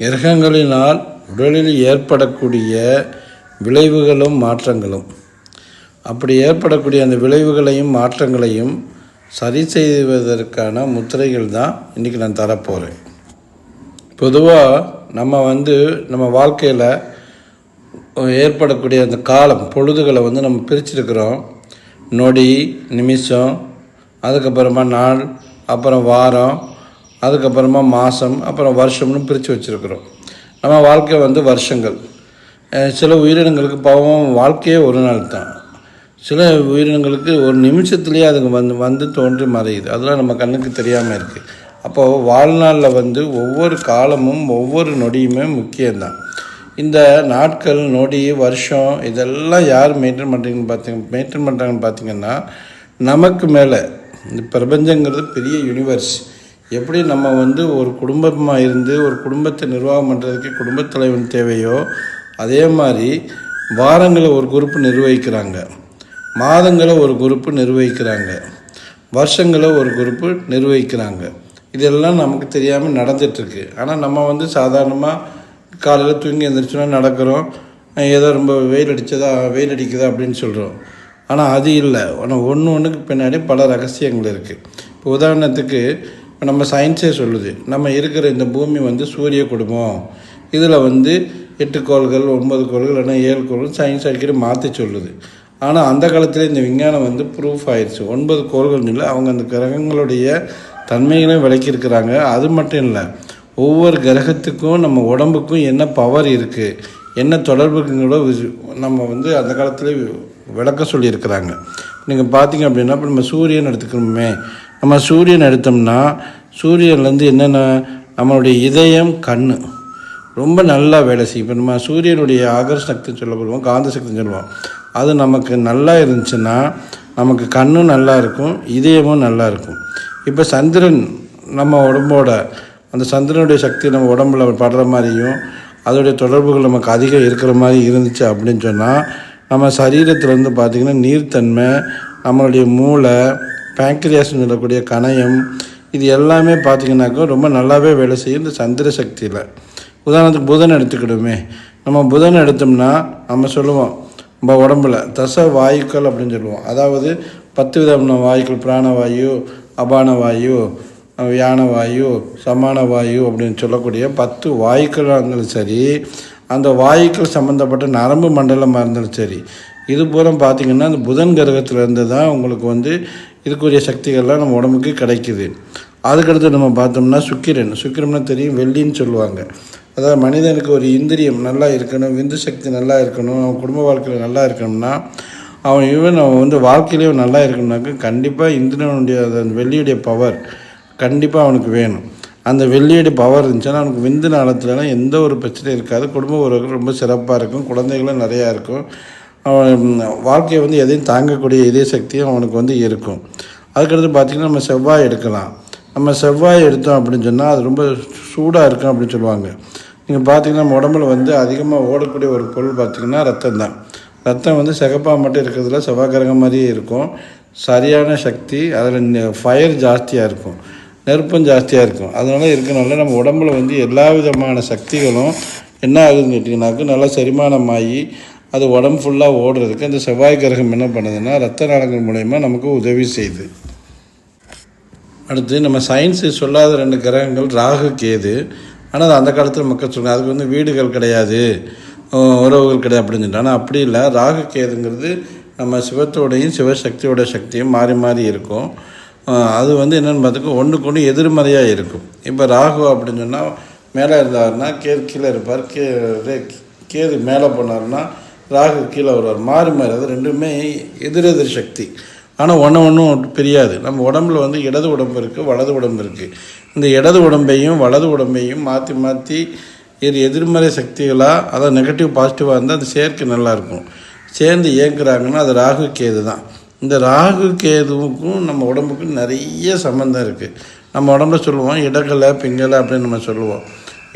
கிரகங்களினால் உடலில் ஏற்படக்கூடிய விளைவுகளும் மாற்றங்களும், அப்படி ஏற்படக்கூடிய அந்த விளைவுகளையும் மாற்றங்களையும் சரி செய்வதற்கான முத்திரைகள் தான் இன்றைக்கி நான் தரப்போகிறேன். பொதுவாக நம்ம வாழ்க்கையில் ஏற்படக்கூடிய அந்த காலம் பொழுதுகளை நம்ம பிரிச்சிருக்கிறோம். நொடி, நிமிஷம், அதுக்கப்புறமா நாள், அப்புறம் வாரம், அதுக்கப்புறமா மாதம், அப்புறம் வருஷம்னு பிரித்து வச்சுருக்கிறோம். நம்ம வாழ்க்கை வருஷங்கள். சில உயிரினங்களுக்கு பாவம் வாழ்க்கையே ஒரு நாள் தான். சில உயிரினங்களுக்கு ஒரு நிமிஷத்துலேயே அதுக்கு வந்து தோன்றி மறையுது. அதெல்லாம் நம்ம கண்ணுக்கு தெரியாமல் இருக்குது. அப்போது வாழ்நாளில் ஒவ்வொரு காலமும் ஒவ்வொரு நொடியுமே முக்கியம்தான். இந்த நாட்கள், நொடி, வருஷம் இதெல்லாம் யார் மெயின்டைன் பண்ணுறாங்கன்னு பார்த்தீங்கன்னா நமக்கு மேலே இந்த பிரபஞ்சங்கிறது பெரிய யூனிவர்ஸ். எப்படி நம்ம ஒரு குடும்பமாக இருந்து ஒரு குடும்பத்தை நிர்வாகம் பண்ணுறதுக்கு குடும்பத் தலைவன் தேவையோ, அதே மாதிரி வாரங்களை ஒரு குரூப்பு நிர்வகிக்கிறாங்க, மாதங்களை ஒரு குரூப்பு நிர்வகிக்கிறாங்க, வருஷங்களை ஒரு குரூப்பு நிர்வகிக்கிறாங்க. இதெல்லாம் நமக்கு தெரியாமல் நடந்துகிட்ருக்கு. ஆனால் நம்ம சாதாரணமாக காலையில் தூங்கி எழுந்திரிச்சோன்னா நடக்கிறோம், ஏதோ ரொம்ப வெயில் அடிக்குதா அப்படின்னு சொல்கிறோம். ஆனால் அது இல்லை. ஆனால் ஒன்றுக்கு பின்னாடி பல ரகசியங்கள் இருக்குது. இப்போ உதாரணத்துக்கு இப்போ நம்ம சயின்ஸே சொல்லுது, நம்ம இருக்கிற இந்த பூமி சூரிய குடும்பம். இதில் 8 கோள்கள், 9 கோள்கள், இல்லைன்னா 7 கோள்கள் சயின்ஸ் அடிக்கடி மாற்றி சொல்லுது. ஆனால் அந்த காலத்தில் இந்த விஞ்ஞானம் ப்ரூஃப் ஆயிடுச்சு. 9 கோள்கள் இல்லை, அவங்க அந்த கிரகங்களுடைய தன்மைகளையும் விளக்கியிருக்கிறாங்க. அது மட்டும் இல்லை, ஒவ்வொரு கிரகத்துக்கும் நம்ம உடம்புக்கும் என்ன பவர் இருக்குது, என்ன தொடர்புங்களோ நம்ம அந்த காலத்தில் விளக்க சொல்லியிருக்கிறாங்க. நீங்கள் பார்த்தீங்க அப்படின்னா இப்போ நம்ம சூரியன் எடுத்துக்கணுமே, நம்ம சூரியன் எடுத்தோம்னா சூரியன்லேருந்து என்னென்ன நம்மளுடைய இதயம், கண் ரொம்ப நல்லா வேலை செய்யும். இப்போ நம்ம சூரியனுடைய ஆகர்ஷ சக்தி சொல்லப்படுவோம், காந்த சக்தின்னு சொல்லுவோம். அது நமக்கு நல்லா இருந்துச்சுன்னா நமக்கு கண்ணும் நல்லா இருக்கும், இதயமும் நல்லா இருக்கும். இப்போ சந்திரன் நம்ம உடம்போட அந்த சந்திரனுடைய சக்தி நம்ம உடம்புல படுற மாதிரியும் அதோடைய தொடர்புகள் நமக்கு அதிகம் இருக்கிற மாதிரி இருந்துச்சு அப்படின்னு சொன்னால் நம்ம சரீரத்தில் பார்த்திங்கன்னா நீர்த்தன்மை, நம்மளுடைய மூளை, பேங்க்ரியாஸ்ன்னு சொல்லக்கூடிய கணையம், இது எல்லாமே பார்த்திங்கனாக்கா ரொம்ப நல்லாவே வேலை செய்யும் இந்த சந்திர சக்தியில். உதாரணத்துக்கு புதன் எடுத்துக்கிடுமே, நம்ம புதன் எடுத்தோம்னா நம்ம சொல்லுவோம் நம்ம உடம்புல தச வாயுக்கள் அப்படின்னு சொல்லுவோம். அதாவது 10 விதமான வாயுக்கள், பிராணவாயு, அபான வாயு, வியான வாயு, சமான வாயு அப்படின்னு சொல்லக்கூடிய 10 வாயுக்களாக இருந்தாலும் சரி, அந்த வாயுக்கள் சம்மந்தப்பட்ட நரம்பு மண்டலமாக இருந்தாலும் சரி, இது பூரா பார்த்திங்கன்னா அந்த புதன் கிரகத்திலேருந்து தான் உங்களுக்கு இதுக்குரிய சக்திகள்லாம் நம்ம உடம்புக்கு கிடைக்குது. அதுக்கடுத்து நம்ம பார்த்தோம்னா சுக்கிரம்னா தெரியும், வெள்ளின்னு சொல்லுவாங்க. அதாவது மனிதனுக்கு ஒரு இந்திரியம் நல்லா இருக்கணும், விந்து சக்தி நல்லா இருக்கணும், அவன் குடும்ப வாழ்க்கையில் நல்லா இருக்கணும்னா, அவன் வாழ்க்கையிலேயே நல்லா இருக்கணும்னாக்க கண்டிப்பாக இந்திரனுடைய அந்த வெள்ளியுடைய பவர் கண்டிப்பாக அவனுக்கு வேணும். அந்த வெள்ளியுடைய பவர் இருந்துச்சுன்னா அவனுக்கு விந்து நாளத்துலலாம் எந்த ஒரு பிரச்சனையும் இருக்காது, குடும்ப உறவுகள் ரொம்ப சிறப்பாக இருக்கும், குழந்தைகளும் நிறையா இருக்கும், அவன் வாழ்க்கையை எதையும் தாங்கக்கூடிய இதய சக்தியும் அவனுக்கு இருக்கும். அதுக்கடுத்து பார்த்திங்கன்னா நம்ம செவ்வாய் எடுக்கலாம். நம்ம செவ்வாய் எடுத்தோம் அப்படின்னு சொன்னால் அது ரொம்ப சூடாக இருக்கும் அப்படின்னு சொல்லுவாங்க. நீங்கள் பார்த்திங்கன்னா நம்ம உடம்புல அதிகமாக ஓடக்கூடிய ஒரு பொருள் பார்த்திங்கன்னா ரத்தம் தான். ரத்தம் சிகப்பாக மட்டும் இருக்கிறதுல செவ்வாய் கிரகம் மாதிரியே இருக்கும். சரியான சக்தி, அதில் ஃபயர் ஜாஸ்தியாக இருக்கும், நெருப்பம் ஜாஸ்தியாக இருக்கும். அதனால இருக்கனால நம்ம உடம்புல எல்லா விதமான சக்திகளும் என்ன ஆகுதுன்னு கேட்டிங்கனாக்கா நல்லா செரிமானமாகி அது உடம்பு ஃபுல்லாக ஓடுறதுக்கு அந்த செவ்வாய் கிரகம் என்ன பண்ணுதுன்னா ரத்த நாளங்கள் மூலயமா நமக்கு உதவி செய்யுது. அடுத்து நம்ம சயின்ஸு சொல்லாத 2 கிரகங்கள் ராகு, கேது. ஆனால் அந்த காலத்தில் மக்கள் சொல்லுவாங்க அதுக்கு வீடுகள் கிடையாது, உறவுகள் கிடையாது அப்படின்னு சொல்லிட்டு. ஆனால் அப்படி இல்லை. ராகு கேதுங்கிறது நம்ம சிவத்தோடையும் சிவசக்தியோட சக்தியும் மாறி மாறி இருக்கும். அது என்னென்னு பார்த்துக்கோ ஒன்றுக்கு ஒன்று எதிர்மறையாக இருக்கும். இப்போ ராகு அப்படின்னு சொன்னால் மேலே இருந்தாருன்னா கேது கீழே இருப்பார், கேது மேலே போனார்னா ராகு கீழே வருவார். மாறி மாறி அது ரெண்டுமே எதிரெதிர் சக்தி. ஆனால் ஒன்றும் பிரியாது. நம்ம உடம்புல இடது உடம்பு இருக்குது, வலது உடம்பு இருக்குது. இந்த இடது உடம்பையும் வலது உடம்பையும் மாற்றி மாற்றி எதிர்மறை சக்திகளாக, அதாவது நெகட்டிவ் பாசிட்டிவாக இருந்தால் அது சேர்க்கை நல்லாயிருக்கும். சேர்ந்து இயங்குறாங்கன்னா அது ராகு கேது தான். இந்த ராகு கேதுவுக்கும் நம்ம உடம்புக்கும் நிறைய சம்மந்தம் இருக்குது. நம்ம உடம்புல சொல்லுவோம் இடகலை, பிங்கலை அப்படின்னு நம்ம சொல்லுவோம்.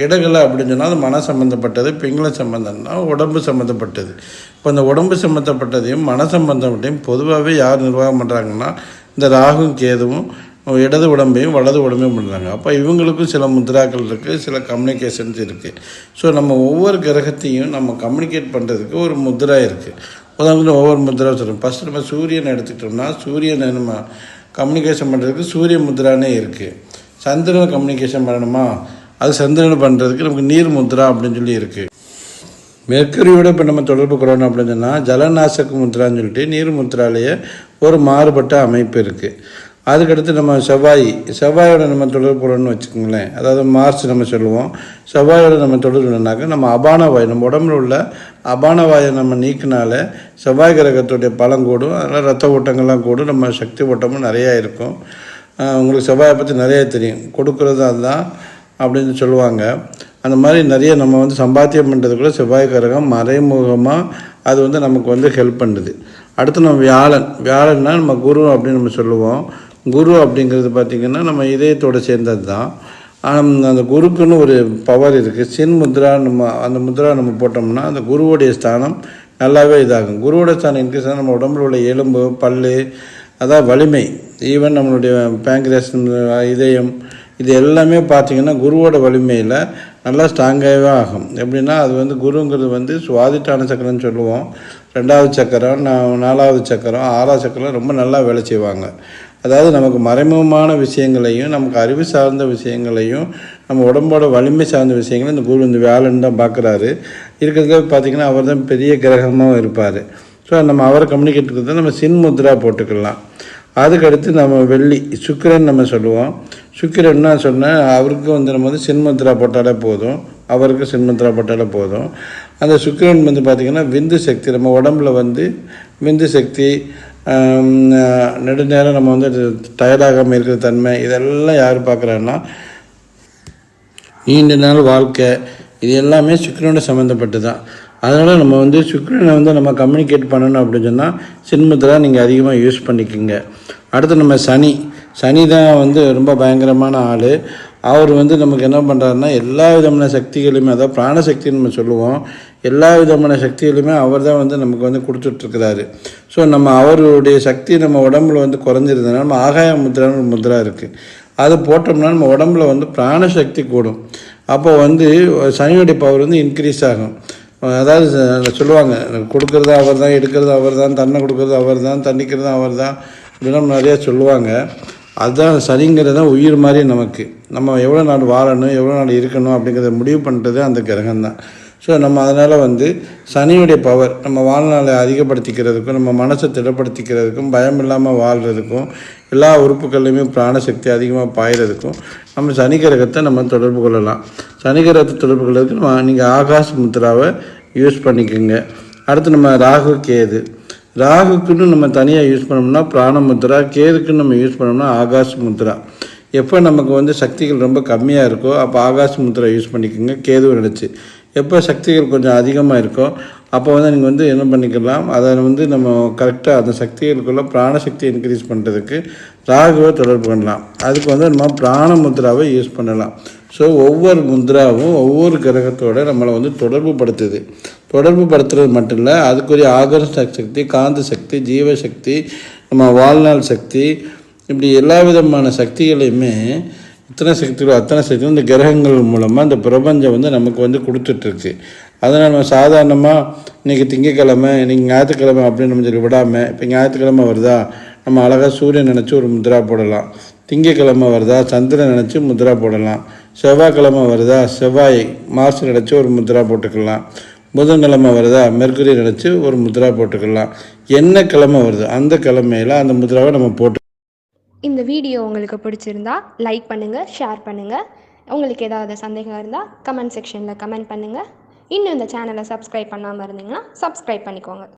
இடகலை அப்படின்னு சொன்னால் அது மன சம்மந்தப்பட்டது, பிங்கள சம்மந்தம்னா உடம்பு சம்மந்தப்பட்டது. இப்போ இந்த உடம்பு சம்மந்தப்பட்டதையும் மன சம்மந்தப்பட்டையும் பொதுவாகவே யார் நிர்வாகம் பண்ணுறாங்கன்னா இந்த ராகும் கேதுவும் இடது உடம்பையும் வலது உடம்பையும் பண்ணுறாங்க. அப்போ இவங்களுக்கும் சில முத்ராக்கள் இருக்குது, சில கம்யூனிகேஷன்ஸ் இருக்குது. ஸோ நம்ம ஒவ்வொரு கிரகத்தையும் நம்ம கம்யூனிகேட் பண்ணுறதுக்கு ஒரு முத்ரா இருக்குது. உதாரணத்துக்கு ஒவ்வொரு முத்ரா சொல்கிறோம். ஃபஸ்ட்டு நம்ம சூரியனை எடுத்துக்கிட்டோம்னா சூரியனை நம்ம கம்யூனிகேஷன் பண்ணுறதுக்கு சூரிய முத்ரானே இருக்குது. சந்திரனை கம்யூனிகேஷன் பண்ணணுமா, அது சந்திரனை பண்ணுறதுக்கு நமக்கு நீர் முத்ரா அப்படின்னு சொல்லி இருக்குது. மெர்க்கரியோட இப்போ நம்ம தொடர்பு கொள்ளணும் அப்படின்னு சொன்னால் ஜலநாசக்கு முத்ரான்னு சொல்லிட்டு நீர் முத்ராலேயே ஒரு மாறுபட்ட அமைப்பு இருக்குது. அதுக்கடுத்து நம்ம செவ்வாயோட நம்ம தொடர்பு கொள்ளணும்னு வச்சுக்கோங்களேன். அதாவது மார்ச் நம்ம சொல்லுவோம். செவ்வாயோட நம்ம தொடர்புனாக்கா நம்ம அபான வாயு, நம்ம உடம்புல உள்ள அபான வாயை நம்ம நீக்கினால செவ்வாய் கிரகத்துடைய பலம் கூடும். அதனால் ரத்த ஓட்டங்கள்லாம் கூடும், நம்ம சக்தி ஓட்டமும் நிறையா இருக்கும். உங்களுக்கு செவ்வாயை பற்றி நிறைய தெரியும், கொடுக்குறது அதுதான் அப்படின்னு சொல்லுவாங்க. அந்த மாதிரி நிறைய நம்ம வந்து சம்பாத்தியம் பண்ணுறதுக்குள்ள செவ்வாய் கிரகம் மறைமுகமாக அது வந்து நமக்கு ஹெல்ப் பண்ணுது. அடுத்து நம்ம வியாழன்னா நம்ம குரு அப்படின்னு நம்ம சொல்லுவோம். குரு அப்படிங்கிறது பார்த்திங்கன்னா நம்ம இதயத்தோடு சேர்ந்தது தான். அந்த குருக்குன்னு ஒரு பவர் இருக்குது. சின் முத்ரா அந்த முத்ரா நம்ம போட்டோம்னா அந்த குருவோடைய ஸ்தானம் நல்லாவே இதாகும். குருவோட ஸ்தானம் இன்க்ரீஸ் ஆனால் நம்ம உடம்புல உள்ள எலும்பு, பல், அதான் வலிமை, ஈவன் நம்மளுடைய பேங்க்ரியாஸ், இதயம், இது எல்லாமே பார்த்திங்கன்னா குருவோட வலிமையில் நல்லா ஸ்ட்ராங்காகவே ஆகும். எப்படின்னா அது குருங்கிறது சுவாதிட்டான சக்கரம்னு சொல்லுவோம். 2வது சக்கரம், 4வது சக்கரம், 6வது சக்கரம் ரொம்ப நல்லா வேலை செய்வாங்க. அதாவது நமக்கு மறைமுகமான விஷயங்களையும் நமக்கு அறிவு சார்ந்த விஷயங்களையும் நம்ம உடம்போட வலிமை சார்ந்த விஷயங்களையும் இந்த குரு இந்த வியாழன் தான் பார்க்குறாரு. இருக்கிறதுல பார்த்திங்கன்னா அவர் தான் பெரிய கிரகமாக இருப்பார். ஸோ நம்ம அவரை கம்யூனிகேட் இருக்கிறது நம்ம சின் முத்ரா போட்டுக்கலாம். அதுக்கடுத்து நம்ம வெள்ளி, சுக்கிரன் நம்ம சொல்லுவோம். சுக்கிரன்னா சொன்னால் அவருக்கு நம்ம சின்முத்ரா போட்டாலே போதும், அவருக்கு சின்முத்ரா போட்டாலே போதும். அந்த சுக்கிரன் பார்த்திங்கன்னா விந்து சக்தி, நம்ம உடம்புல விந்து சக்தி, நெடுநேரம் நம்ம டயர்டாகாமல் இருக்கிற தன்மை, இதெல்லாம் யார் பார்க்குறாங்கன்னா நீண்ட நாள் வாழ்க்கை, இது எல்லாமே சுக்கிரனோட சம்மந்தப்பட்டு தான். அதனால் நம்ம சுக்கிரனை நம்ம கம்யூனிகேட் பண்ணணும் அப்படின்னு சொன்னால் சின்முத்ரா நீங்கள் அதிகமாக யூஸ் பண்ணிக்கோங்க. அடுத்து நம்ம சனி தான் ரொம்ப பயங்கரமான ஆள். அவர் நமக்கு என்ன பண்ணுறாருன்னா எல்லா விதமான சக்திகளையுமே, அதாவது பிராணசக்தின்னு நம்ம சொல்லுவோம், எல்லா விதமான சக்திகளையுமே அவர் தான் நமக்கு கொடுத்துட்ருக்கிறாரு. ஸோ நம்ம அவருடைய சக்தி நம்ம உடம்புல குறைஞ்சிருந்ததுனால நம்ம ஆகாய முத்ரான்னு ஒரு முத்ரா இருக்குது. அது போட்டோம்னா நம்ம உடம்புல பிராணசக்தி கூடும். அப்போ சனியுடைய பவர் இன்க்ரீஸ் ஆகும். அதாவது சொல்லுவாங்க, கொடுக்குறது அவர் தான், எடுக்கிறது அவர் தான், தன்னை கொடுக்குறது அவர் தான், தண்ணிக்கிறது அவர் தான், இப்படிலாம் நிறையா சொல்லுவாங்க. அதுதான் சனிங்கிறது தான் உயிர் மாதிரி நமக்கு. நம்ம எவ்வளோ நாள் வாழணும், எவ்வளோ நாள் இருக்கணும் அப்படிங்கிறத முடிவு பண்ணுறது அந்த கிரகம் தான். ஸோ நம்ம அதனால் சனியுடைய பவர் நம்ம வாழ்நாளை அதிகப்படுத்திக்கிறதுக்கும், நம்ம மனசை திடப்படுத்திக்கிறதுக்கும், பயம் இல்லாமல் வாழ்கிறதுக்கும், எல்லா உறுப்புகள்லையுமே பிராணசக்தி அதிகமாக பாய்கிறதுக்கும் நம்ம சனி கிரகத்தை நம்ம தொடர்பு கொள்ளலாம். சனி கிரகத்தை தொடர்பு கொள்றதுக்கு நீங்கள் ஆகாஷ் முத்ராவை யூஸ் பண்ணிக்கோங்க. அடுத்து நம்ம ராகுக்குன்னு நம்ம தனியாக யூஸ் பண்ணோம்னா பிராண முத்ரா, கேதுக்குன்னு நம்ம யூஸ் பண்ணோம்னா ஆகாஷ் முத்ரா. எப்போ நமக்கு சக்திகள் ரொம்ப கம்மியாக இருக்கோ அப்போ ஆகாஷ் முத்ரா யூஸ் பண்ணிக்கோங்க, கேதுவை நினச்சி. எப்போ சக்திகள் கொஞ்சம் அதிகமாக இருக்கோ அப்போ நீங்கள் என்ன பண்ணிக்கலாம், அதை நம்ம கரெக்டாக அந்த சக்திகளுக்குள்ள பிராணசக்தியை இன்க்ரீஸ் பண்ணுறதுக்கு ராகுவை தொடர்பு பண்ணலாம். அதுக்கு நம்ம பிராண முத்ராவை யூஸ் பண்ணலாம். ஸோ ஒவ்வொரு முத்ராவும் ஒவ்வொரு கிரகத்தோடு நம்மளை தொடர்பு படுத்துறது மட்டும் இல்லை, அதுக்குரிய ஆகர்ஷ சக்தி, காந்த சக்தி, ஜீவசக்தி, நம்ம வாழ்நாள் சக்தி, இப்படி எல்லா விதமான சக்திகளையுமே அத்தனை சக்திகளும் இந்த கிரகங்கள் மூலமாக இந்த பிரபஞ்சம் நமக்கு கொடுத்துட்ருக்கு. அதனால் நம்ம சாதாரணமாக இன்றைக்கி திங்கக்கிழமை, இன்றைக்கி ஞாயிற்றுக்கிழமை அப்படின்னு நம்ம சொல்லி விடாமல், இப்போ ஞாயிற்றுக்கிழமை வருதா நம்ம அழகாக சூரியன் நினச்சி ஒரு முத்ரா போடலாம். திங்கக்கிழமை வருதா சந்திரன் நினச்சி முத்ரா போடலாம். செவ்வாய்க்கிழமை வருதா செவ்வாய் மார்ச் நினச்சி ஒரு முத்ரா போட்டுக்கலாம். புதன்கிழமை வருதா மெர்க்குரி நினச்சி ஒரு முத்ரா போட்டுக்கலாம். என்ன கிழமை வருது அந்த கிழமையில் அந்த முத்ராவை நம்ம போட்டு. இந்த வீடியோ உங்களுக்கு பிடிச்சிருந்தா லைக் பண்ணுங்கள், ஷேர் பண்ணுங்கள். உங்களுக்கு ஏதாவது சந்தேகம் இருந்தால் கமெண்ட் செக்ஷனில் கமெண்ட் பண்ணுங்கள். இன்னும் இந்த சேனலை சப்ஸ்கிரைப் பண்ணாமல் இருந்தீங்கன்னா சப்ஸ்கிரைப் பண்ணிக்கோங்க.